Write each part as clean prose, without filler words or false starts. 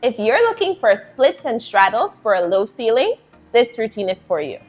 If you're looking for splits and straddles for a low ceiling, this routine is for you.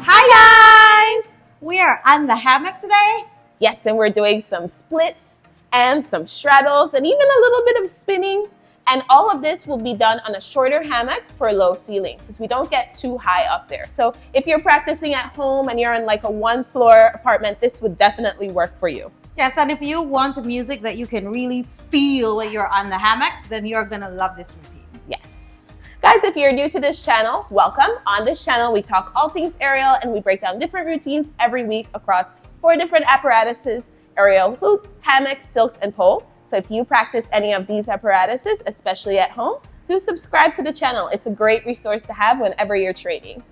Hi guys! We are on the hammock today. Yes, and we're doing some splits and some straddles and even a little bit of spinning. And all of this will be done on a shorter hammock for a low ceiling because we don't get too high up there. So if you're practicing at home and you're in like a one-floor apartment, this would definitely work for you. Yes, and if you want a music that you can really feel when you're on the hammock, then you're gonna love this routine. Yes. Guys, if you're new to this channel, welcome. On this channel, we talk all things aerial and we break down different routines every week across 4 different apparatuses: aerial hoop, hammock, silks, and pole. So if you practice any of these apparatuses, especially at home, do subscribe to the channel. It's a great resource to have whenever you're training.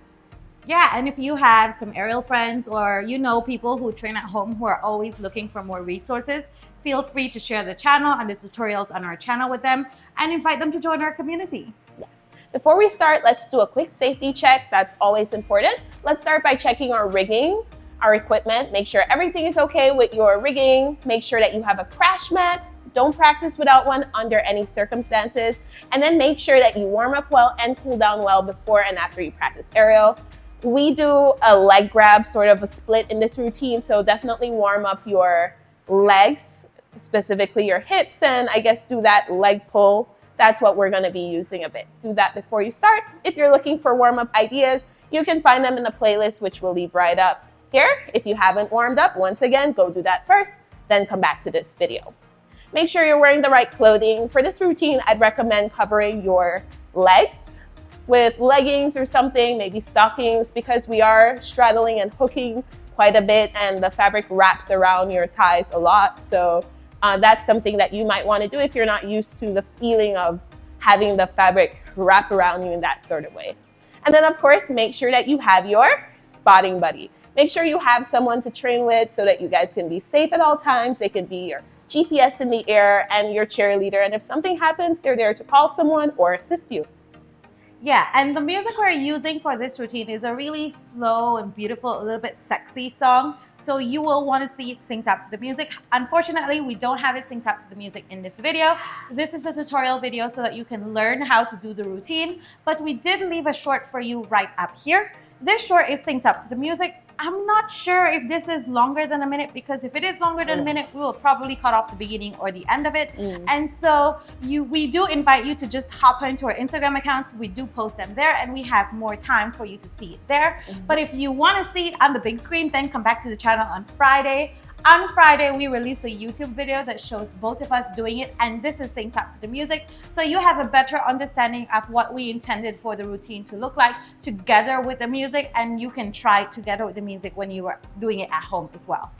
Yeah, and if you have some aerial friends or you know people who train at home who are always looking for more resources, feel free to share the channel and the tutorials on our channel with them and invite them to join our community. Yes. Before we start, let's do a quick safety check. That's always important. Let's start by checking our rigging, our equipment. Make sure everything is okay with your rigging. Make sure that you have a crash mat. Don't practice without one under any circumstances. And then make sure that you warm up well and cool down well before and after you practice aerial. We do a leg grab, sort of a split in this routine, so definitely warm up your legs, specifically your hips, and I guess do that leg pull. That's what we're going to be using a bit. Do that before you start. If you're looking for warm-up ideas, you can find them in the playlist, which we'll leave right up here. If you haven't warmed up, once again, go do that first, then come back to this video. Make sure you're wearing the right clothing. For this routine, I'd recommend covering your legs with leggings or something, maybe stockings, because we are straddling and hooking quite a bit and the fabric wraps around your thighs a lot. So that's something that you might want to do if you're not used to the feeling of having the fabric wrap around you in that sort of way. And then of course, make sure that you have your spotting buddy. Make sure you have someone to train with so that you guys can be safe at all times. They could be your GPS in the air and your cheerleader. And if something happens, they're there to call someone or assist you. Yeah, and the music we're using for this routine is a really slow and beautiful, a little bit sexy song. So you will want to see it synced up to the music. Unfortunately, we don't have it synced up to the music in this video. This is a tutorial video so that you can learn how to do the routine. But we did leave a short for you right up here. This short is synced up to the music. I'm not sure if this is longer than a minute, because if it is longer than a minute, we will probably cut off the beginning or the end of it. And so we do invite you to just hop into our Instagram accounts. We do post them there and we have more time for you to see it there. But if you want to see it on the big screen, then come back to the channel on Friday. On Friday, we release a YouTube video that shows both of us doing it, and this is synced up to the music. So you have a better understanding of what we intended for the routine to look like together with the music, and you can try it together with the music when you are doing it at home as well.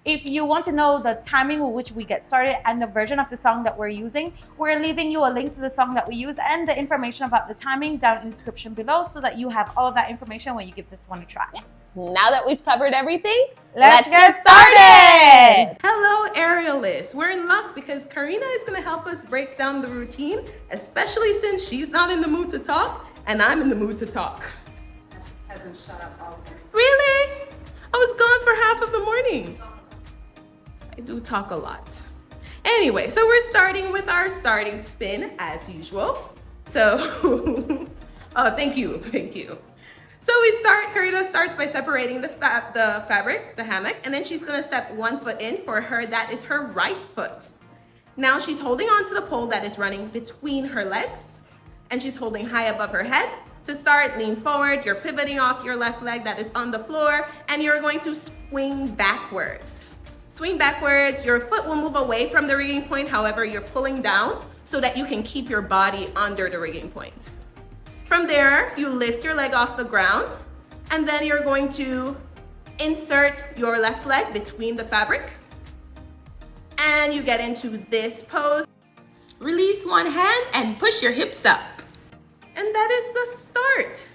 If you want to know the timing with which we get started and the version of the song that we're using, we're leaving you a link to the song that we use and the information about the timing down in the description below so that you have all of that information when you give this one a try. Yes. Now that we've covered everything, let's get started! Hello, Aerialist. We're in luck because Karina is going to help us break down the routine, especially since she's not in the mood to talk and I'm in the mood to talk. She hasn't shut up all day. Really? I was gone for half of the morning. I do talk a lot. Anyway, so we're starting with our starting spin as usual. So, oh, thank you. So Karina starts by separating the fabric, the hammock, and then she's gonna step 1 foot in. For her, that is her right foot. Now she's holding on to the pole that is running between her legs, and she's holding high above her head. To start, lean forward, you're pivoting off your left leg that is on the floor, and you're going to swing backwards. Swing backwards, your foot will move away from the rigging point, however, you're pulling down so that you can keep your body under the rigging point. From there, you lift your leg off the ground, and then you're going to insert your left leg between the fabric, and you get into this pose. Release one hand and push your hips up. And that is the start.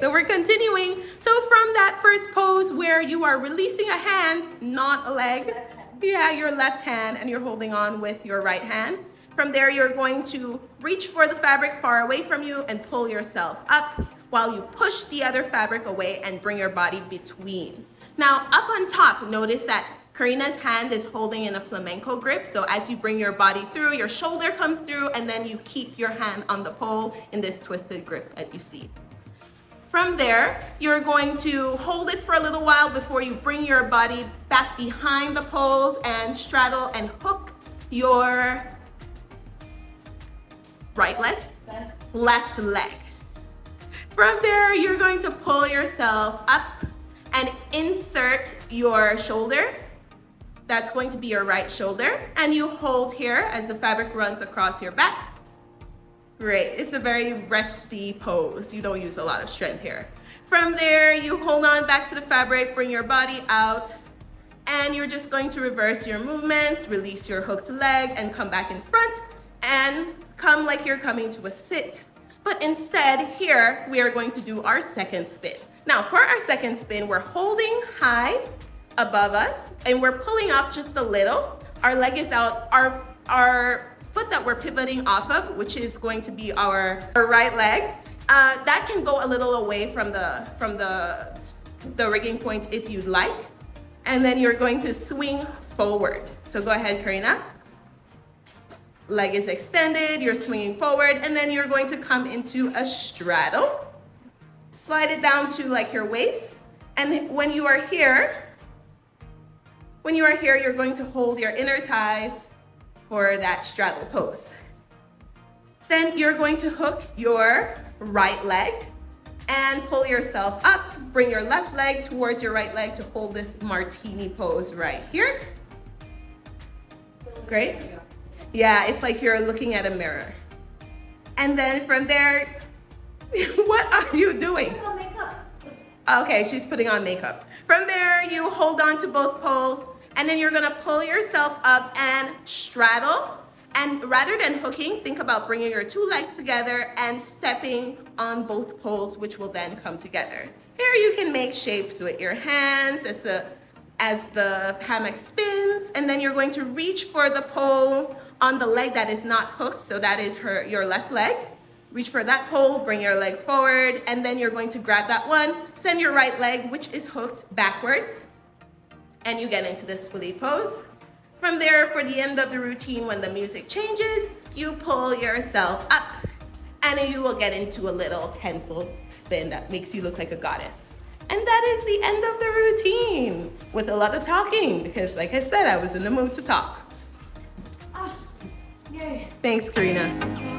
so we're continuing. So from that first pose where you are releasing a hand, not a leg. Yeah, your left hand, and you're holding on with your right hand. From there, you're going to reach for the fabric far away from you and pull yourself up while you push the other fabric away and bring your body between. Now, up on top, notice that Karina's hand is holding in a flamenco grip. So as you bring your body through, your shoulder comes through, and then you keep your hand on the pole in this twisted grip that you see. From there, you're going to hold it for a little while before you bring your body back behind the poles and straddle and hook your right leg, left leg. From there, you're going to pull yourself up and insert your shoulder. That's going to be your right shoulder. And you hold here as the fabric runs across your back. Great, it's a very resty pose. You don't use a lot of strength here. From there, you hold on back to the fabric, bring your body out, and you're just going to reverse your movements, release your hooked leg, and come back in front, and come like you're coming to a sit. But instead, here, we are going to do our second spin. Now, for our second spin, we're holding high above us, and we're pulling up just a little. Our leg is out. Our foot that we're pivoting off of, which is going to be our right leg, that can go a little away from the rigging point if you'd like. And then you're going to swing forward. So go ahead, Karina. Leg is extended, you're swinging forward, and then you're going to come into a straddle. Slide it down to like your waist. And when you are here, you're going to hold your inner thighs for that straddle pose. Then you're going to hook your right leg and pull yourself up. Bring your left leg towards your right leg to hold this martini pose right here. Great. Yeah, it's like you're looking at a mirror. And then from there, what are you doing? Put on makeup. Okay, she's putting on makeup. From there, you hold on to both poles, and then you're gonna pull yourself up and straddle. And rather than hooking, think about bringing your two legs together and stepping on both poles, which will then come together. Here you can make shapes with your hands as the hammock spins, and then you're going to reach for the pole on the leg that is not hooked, so that is your left leg. Reach for that pole, bring your leg forward, and then you're going to grab that one, send your right leg, which is hooked, backwards, and you get into this split pose. From there, for the end of the routine, when the music changes, you pull yourself up, and then you will get into a little pencil spin that makes you look like a goddess. And that is the end of the routine, with a lot of talking, because like I said, I was in the mood to talk. Yay. Thanks, Karina.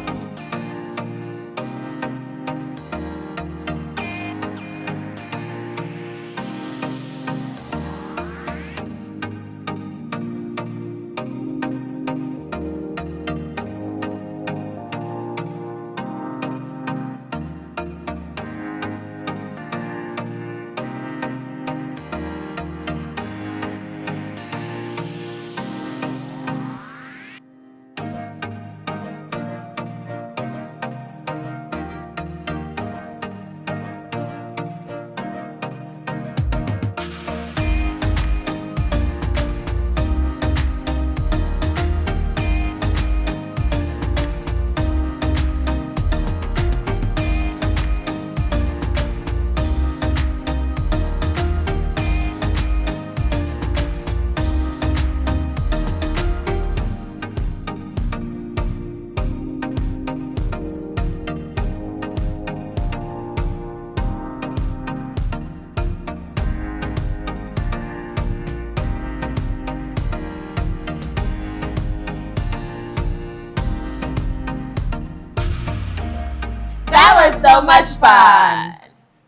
That was so much fun.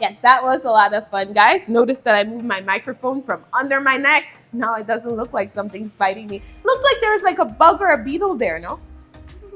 Yes, that was a lot of fun, guys. Notice that I moved my microphone from under my neck. Now it doesn't look like something's biting me. Looked like there's like a bug or a beetle there, no?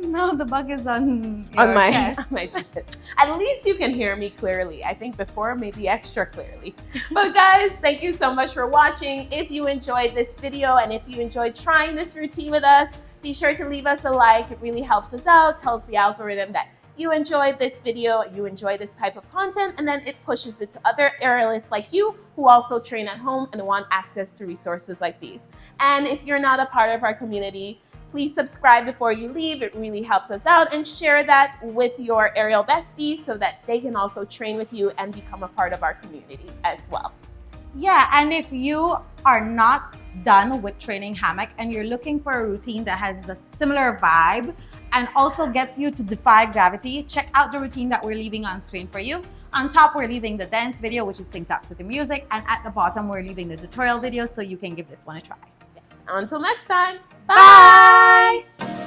No, the bug is on your my chest. on my chest. At least you can hear me clearly. I think before maybe extra clearly. But guys, thank you so much for watching. If you enjoyed this video and if you enjoyed trying this routine with us, be sure to leave us a like. It really helps us out, tells the algorithm that you enjoyed this video, you enjoy this type of content, and then it pushes it to other aerialists like you who also train at home and want access to resources like these. And if you're not a part of our community, please subscribe before you leave. It really helps us out, and share that with your aerial besties so that they can also train with you and become a part of our community as well. Yeah, and if you are not done with training Hammock and you're looking for a routine that has the similar vibe and also gets you to defy gravity, check out the routine that we're leaving on screen for you. On top, we're leaving the dance video, which is synced up to the music, and at the bottom, we're leaving the tutorial video so you can give this one a try. Yes. Until next time, Bye!